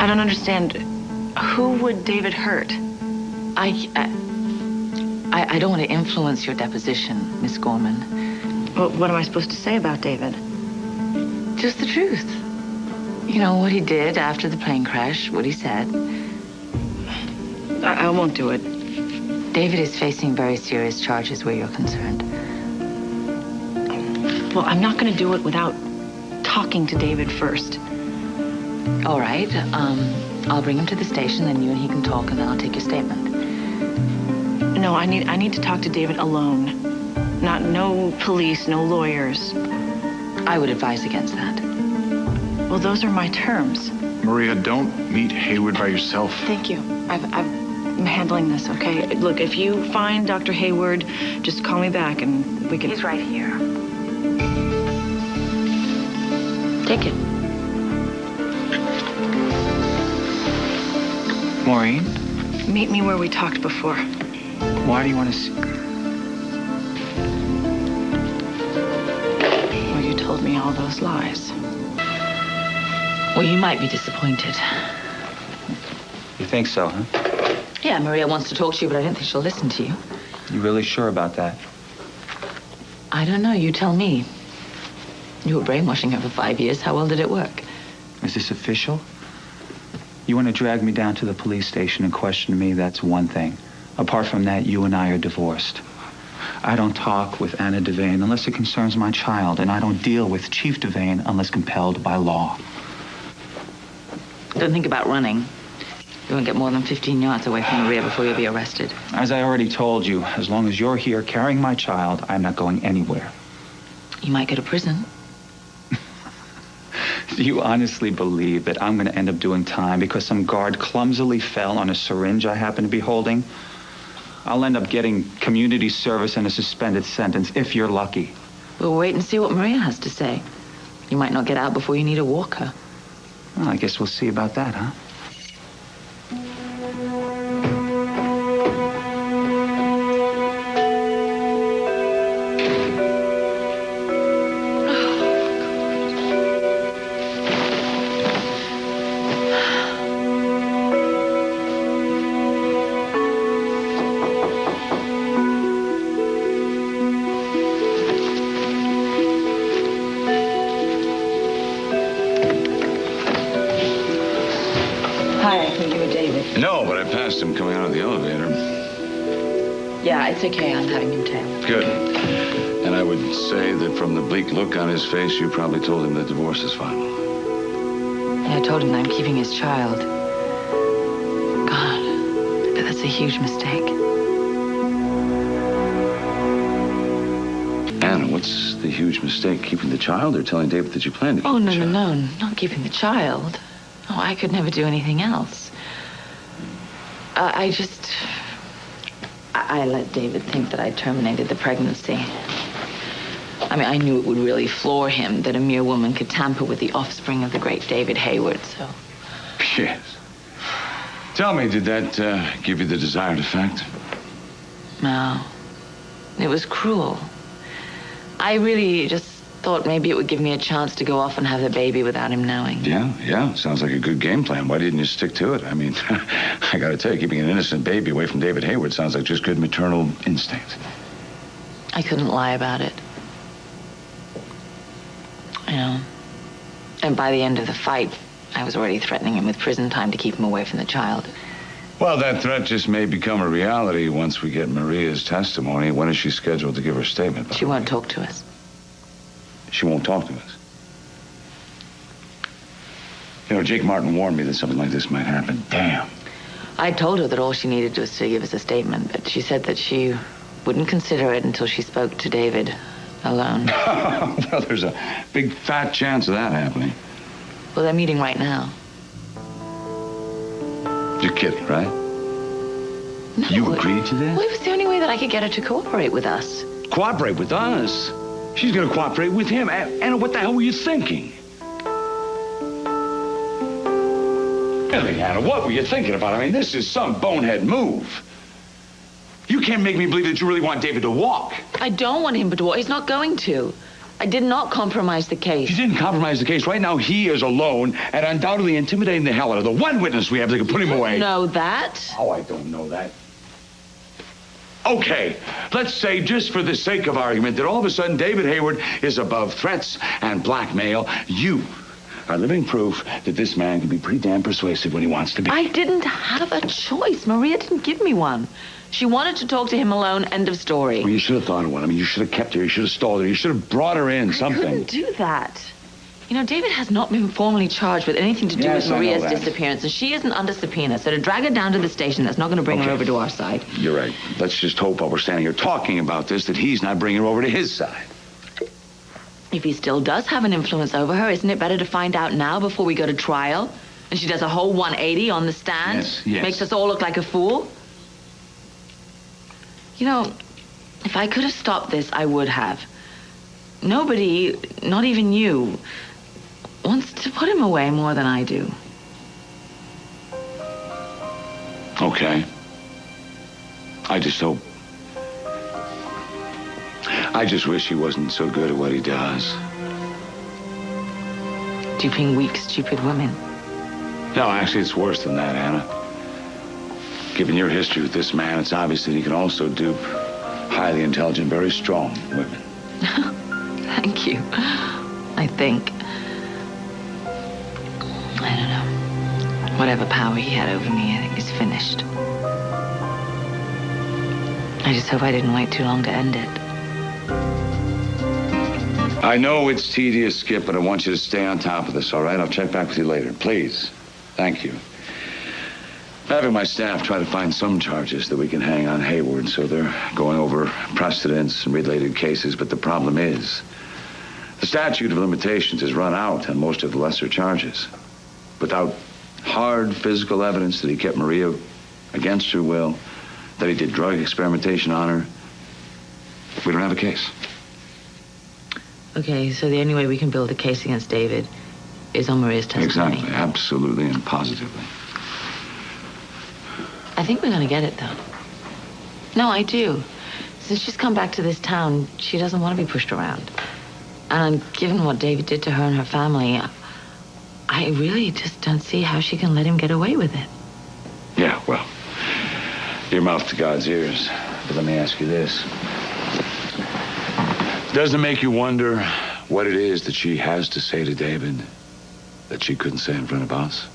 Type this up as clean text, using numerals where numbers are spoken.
I don't understand. Who would David hurt? I don't want to influence your deposition, Miss Gorman. Well, what am I supposed to say about David? Just the truth. You know, what he did after the plane crash, what he said. I won't do it. David is facing very serious charges where you're concerned. Well, I'm not going to do it without talking to David first. All right. I'll bring him to the station, then you and he can talk, and then I'll take your statement. No, I need to talk to David alone. No police, no lawyers. I would advise against that. Well, those are my terms. Maria, don't meet Hayward by yourself. Thank you. I'm handling this, okay? Look, if you find Dr. Hayward, just call me back and we can... He's right here. Take it. Maureen? Meet me where we talked before. Why do you want to see... Well, you told me all those lies. Well, you might be disappointed. You think so, huh? Yeah, Maria wants to talk to you, but I don't think she'll listen to you. You really sure about that? I don't know. You tell me. You were brainwashing her for 5 years. How well did it work? Is this official? You want to drag me down to the police station and question me, that's one thing. Apart from that, you and I are divorced. I don't talk with Anna Devane unless it concerns my child, and I don't deal with Chief Devane unless compelled by law. Don't think about running. You won't get more than 15 yards away from Maria before you'll be arrested. As I already told you, as long as you're here carrying my child, I'm not going anywhere. You might go to prison. Do you honestly believe that I'm going to end up doing time because some guard clumsily fell on a syringe I happen to be holding? I'll end up getting community service and a suspended sentence, if you're lucky. We'll wait and see what Maria has to say. You might not get out before you need a walker. Well, I guess we'll see about that, huh? Hi, I think you were David. No, but I passed him coming out of the elevator. Yeah, it's okay. I'm having him tailed. Good. And I would say that from the bleak look on his face, you probably told him the divorce is final. Yeah, I told him that I'm keeping his child. God, but that's a huge mistake. Anna, what's the huge mistake? Keeping the child or telling David that you plan to keep Oh, the no, child? no, not keeping the child. Oh, I could never do anything else. I let David think that I terminated the pregnancy. I mean, I knew it would really floor him that a mere woman could tamper with the offspring of the great David Hayward, so... Yes. Tell me, did that give you the desired effect? No. It was cruel. I really just thought maybe it would give me a chance to go off and have the baby without him knowing. Yeah. Sounds like a good game plan. Why didn't you stick to it? I mean, I gotta tell you, keeping an innocent baby away from David Hayward sounds like just good maternal instinct. I couldn't lie about it. You know. And by the end of the fight, I was already threatening him with prison time to keep him away from the child. Well, that threat just may become a reality once we get Maria's testimony. When is she scheduled to give her statement? She won't talk to us. She won't talk to us. You know, Jake Martin warned me that something like this might happen. Damn. I told her that all she needed was to give us a statement, but she said that she wouldn't consider it until she spoke to David alone. Well, there's a big fat chance of that happening. Well, they're meeting right now. You're kidding, right? No. You agreed to this? Well, it was the only way that I could get her to cooperate with us. Cooperate with us? She's gonna cooperate with him. Anna, what the hell were you thinking? Really, Anna, what were you thinking about? I mean, this is some bonehead move. You can't make me believe that you really want David to walk. I don't want him to walk. He's not going to. I did not compromise the case. You didn't compromise the case. Right now, he is alone and undoubtedly intimidating the hell out of the one witness we have that can put him away. Know that? Oh, I don't know that. Okay, let's say, just for the sake of argument, that all of a sudden David Hayward is above threats and blackmail. You are living proof that this man can be pretty damn persuasive when he wants to be. I didn't have a choice. Maria didn't give me one. She wanted to talk to him alone, end of story. Well, you should have thought of one. I mean, you should have kept her. You should have stalled her. You should have brought her in, something. I couldn't do that. You know, David has not been formally charged with anything to do Yes, with I know Maria's that. disappearance, and she isn't under subpoena. So to drag her down to the station, that's not going to bring her Okay. over to our side. You're right. Let's just hope while we're standing here talking about this that he's not bringing her over to his side. If he still does have an influence over her, isn't it better to find out now before we go to trial? And she does a whole 180 on the stand? Yes. Makes us all look like a fool? You know, if I could have stopped this, I would have. Nobody, not even you, wants to put him away more than I do. Okay. I just hope. I just wish he wasn't so good at what he does. Duping weak, stupid women. No, actually, it's worse than that, Anna. Given your history with this man, it's obvious that he can also dupe highly intelligent, very strong women. Thank you. I think. I don't know. Whatever power he had over me, I think is finished. I just hope I didn't wait too long to end it. I know it's tedious, Skip, but I want you to stay on top of this, all right? I'll check back with you later. Please. Thank you. Having my staff try to find some charges that we can hang on Hayward, so they're going over precedents and related cases, but the problem is the statute of limitations has run out on most of the lesser charges. Without hard physical evidence that he kept Maria against her will, that he did drug experimentation on her, we don't have a case. Okay, so the only way we can build a case against David is on Maria's testimony. Exactly, absolutely and positively. I think we're going to get it, though. No, I do. Since she's come back to this town, she doesn't want to be pushed around. And given what David did to her and her family, I really just don't see how she can let him get away with it. Yeah, well, your mouth to God's ears. But let me ask you this. Doesn't it make you wonder what it is that she has to say to David that she couldn't say in front of us?